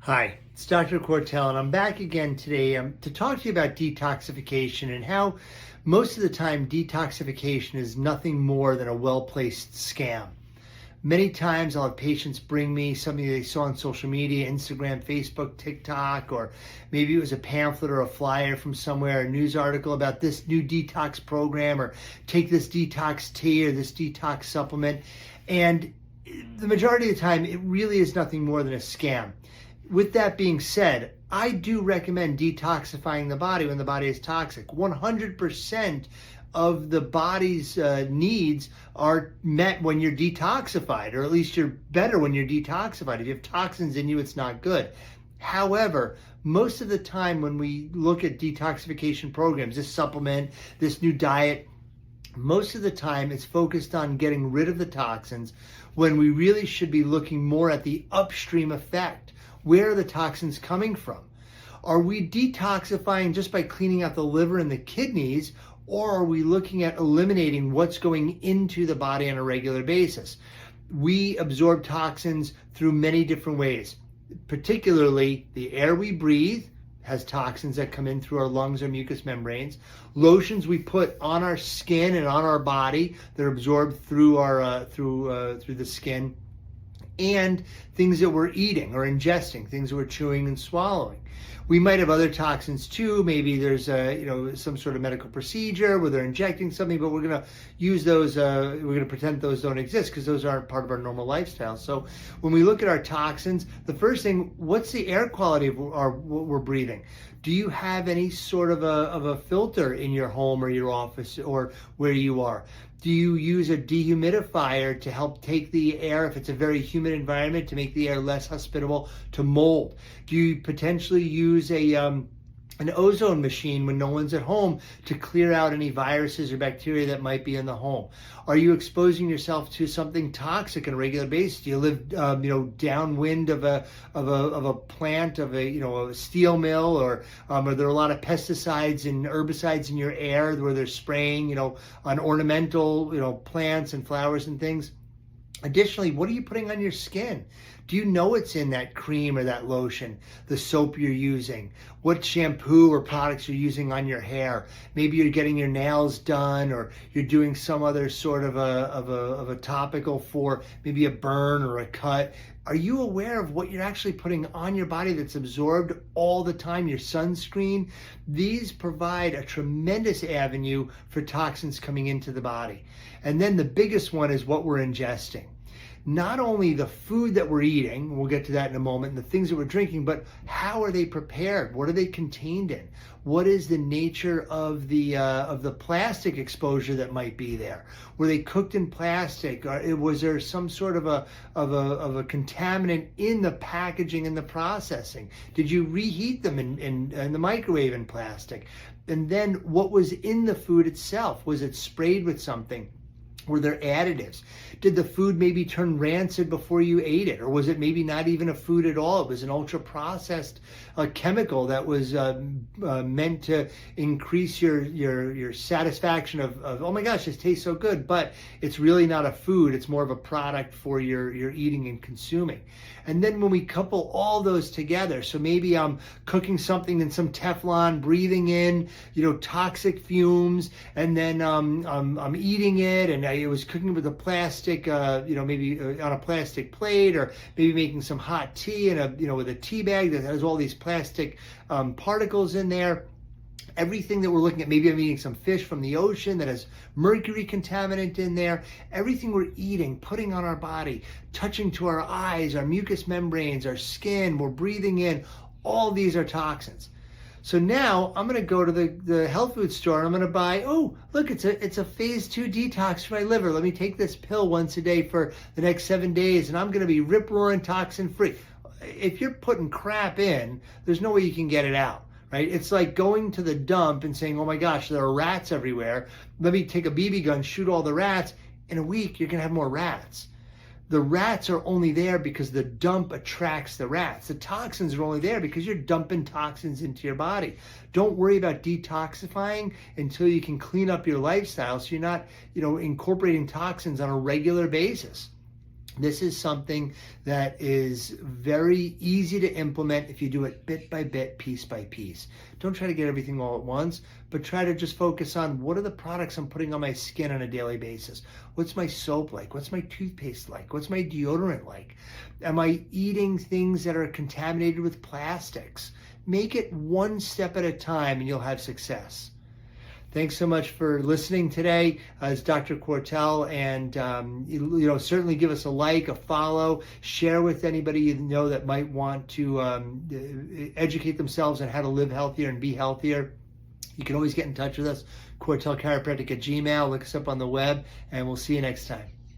Hi, it's Dr. Quartell, and I'm back again today to talk to you about detoxification and how most of the time detoxification is nothing more than a well-placed scam. Many times I'll have patients bring me something they saw on social media, Instagram, Facebook, TikTok, or maybe it was a pamphlet or a flyer from somewhere, a news article about this new detox program, or take this detox tea or this detox supplement. And the majority of the time, it really is nothing more than a scam. With that being said, I do recommend detoxifying the body when the body is toxic. 100% of the body's needs are met when you're detoxified, or at least you're better when you're detoxified. If you have toxins in you, it's not good. However, most of the time when we look at detoxification programs, this supplement, this new diet, most of the time it's focused on getting rid of the toxins when we really should be looking more at the upstream effect. Where are the toxins coming from? Are we detoxifying just by cleaning out the liver and the kidneys, or are we looking at eliminating what's going into the body on a regular basis? We absorb toxins through many different ways, particularly the air we breathe has toxins that come in through our lungs or mucous membranes. Lotions we put on our skin and on our body, they're absorbed through our through the skin. And things that we're eating or ingesting, things that we're chewing and swallowing. We might have other toxins too. Maybe there's some sort of medical procedure where they're injecting something, but we're going to use those, we're going to pretend those don't exist because those aren't part of our normal lifestyle. So when we look at our toxins, the first thing, what's the air quality of what we're breathing? Do you have any sort of a filter in your home or your office or where you are? Do you use a dehumidifier to help take the air, if it's a very humid environment, to make the air less hospitable to mold? Do you potentially use an ozone machine when no one's at home to clear out any viruses or bacteria that might be in the home? Are you exposing yourself to something toxic on a regular basis? Do you live, downwind of a plant, of a steel mill, or are there a lot of pesticides and herbicides in your air where they're spraying, on ornamental, plants and flowers and things? Additionally, what are you putting on your skin? Do you know what's in that cream or that lotion, the soap you're using? What shampoo or products you're using on your hair? Maybe you're getting your nails done, or you're doing some other sort of a topical for maybe a burn or a cut. Are you aware of what you're actually putting on your body that's absorbed all the time? Your sunscreen? These provide a tremendous avenue for toxins coming into the body. And then the biggest one is what we're ingesting. Not only the food that we're eating, we'll get to that in a moment, and the things that we're drinking, but how are they prepared? What are they contained in? What is the nature of the plastic exposure that might be there? Were they cooked in plastic? Or was there some sort of a contaminant in the packaging and the processing? Did you reheat them in the microwave in plastic? And then what was in the food itself? Was it sprayed with something? Were there additives? Did the food maybe turn rancid before you ate it? Or was it maybe not even a food at all? It was an ultra-processed chemical that was meant to increase your satisfaction of, oh my gosh, this tastes so good, but it's really not a food. It's more of a product for your eating and consuming. And then when we couple all those together, so maybe I'm cooking something in some Teflon, breathing in, toxic fumes, and then I'm eating it, and it was cooking with a plastic, maybe on a plastic plate, or maybe making some hot tea in with a tea bag that has all these plastic particles in there. Everything that we're looking at, maybe I'm eating some fish from the ocean that has mercury contaminant in there. Everything we're eating, putting on our body, touching to our eyes, our mucous membranes, our skin, we're breathing in, all these are toxins. So now I'm going to go to the health food store and I'm going to buy, oh, look, it's a phase 2 detox for my liver. Let me take this pill once a day for the next 7 days and I'm going to be rip-roaring toxin free. If you're putting crap in, there's no way you can get it out. Right? It's like going to the dump and saying, oh my gosh, there are rats everywhere. Let me take a BB gun, shoot all the rats. In a week, you're going to have more rats. The rats are only there because the dump attracts the rats. The toxins are only there because you're dumping toxins into your body. Don't worry about detoxifying until you can clean up your lifestyle so you're not, incorporating toxins on a regular basis. This is something that is very easy to implement if you do it bit by bit, piece by piece. Don't try to get everything all at once, but try to just focus on what are the products I'm putting on my skin on a daily basis. What's my soap like? What's my toothpaste like? What's my deodorant like? Am I eating things that are contaminated with plastics? Make it one step at a time and you'll have success. Thanks so much for listening today. It's Dr. Quartell, and certainly give us a like, a follow, share with anybody you know that might want to educate themselves on how to live healthier and be healthier. You can always get in touch with us, quartellchiropractic@gmail.com. Look us up on the web, and we'll see you next time.